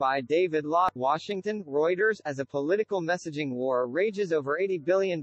by David Law, Washington, Reuters. As a political messaging war rages over $80 billion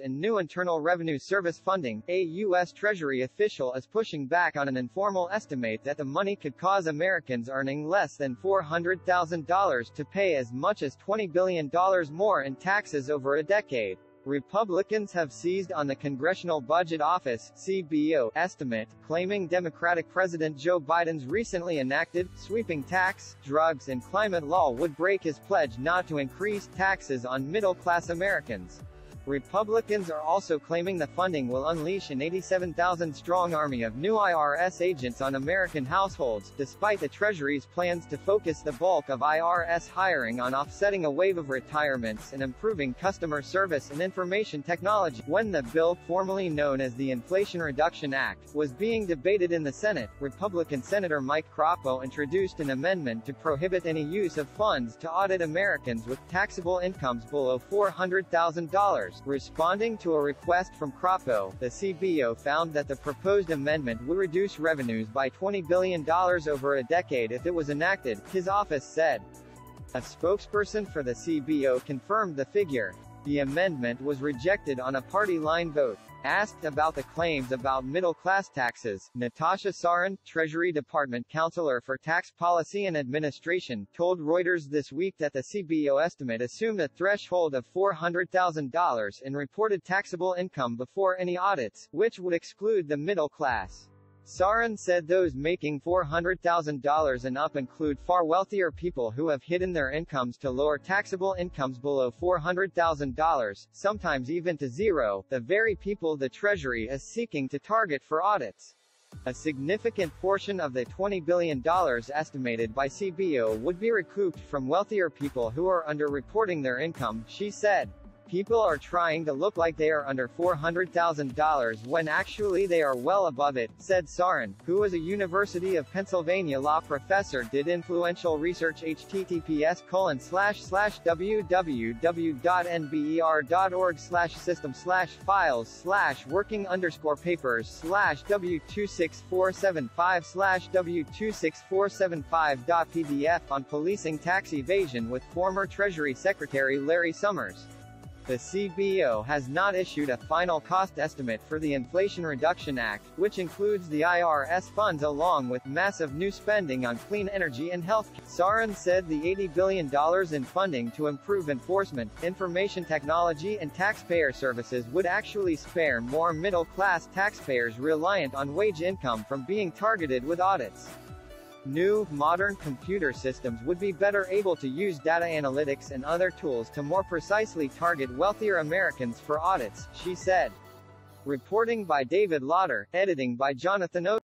in new Internal Revenue Service funding, a U.S. Treasury official is pushing back on an informal estimate that the money could cause Americans earning less than $400,000 to pay as much as $20 billion more in taxes over a decade. Republicans have seized on the Congressional Budget Office (CBO) estimate, claiming Democratic President Joe Biden's recently enacted, sweeping tax, drugs and climate law would break his pledge not to increase taxes on middle-class Americans. Republicans are also claiming the funding will unleash an 87,000-strong army of new IRS agents on American households, despite the Treasury's plans to focus the bulk of IRS hiring on offsetting a wave of retirements and improving customer service and information technology. When the bill, formerly known as the Inflation Reduction Act, was being debated in the Senate, Republican Senator Mike Crapo introduced an amendment to prohibit any use of funds to audit Americans with taxable incomes below $400,000. Responding to a request from Crapo, the CBO found that the proposed amendment would reduce revenues by $20 billion over a decade if it was enacted, his office said. A spokesperson for the CBO confirmed the figure. The amendment was rejected on a party line vote. Asked about the claims about middle-class taxes, Natasha Sarin, Treasury Department Counselor for Tax Policy and Administration, told Reuters this week that the CBO estimate assumed a threshold of $400,000 in reported taxable income before any audits, which would exclude the middle class. Sarin said those making $400,000 and up include far wealthier people who have hidden their incomes to lower taxable incomes below $400,000, sometimes even to zero, the very people the Treasury is seeking to target for audits. A significant portion of the $20 billion estimated by CBO would be recouped from wealthier people who are underreporting their income, she said. People are trying to look like they are under $400,000 when actually they are well above it, said Sarin, who as a University of Pennsylvania law professor did influential research. https://www.nber.org/system/files/w26475/w26475.pdf on policing tax evasion with former Treasury Secretary Larry Summers. The CBO has not issued a final cost estimate for the Inflation Reduction Act, which includes the IRS funds along with massive new spending on clean energy and health care. Sarin said the $80 billion in funding to improve enforcement, information technology and taxpayer services would actually spare more middle-class taxpayers reliant on wage income from being targeted with audits. New, modern computer systems would be better able to use data analytics and other tools to more precisely target wealthier Americans for audits, she said. Reporting by David Lauder, editing by Jonathan O.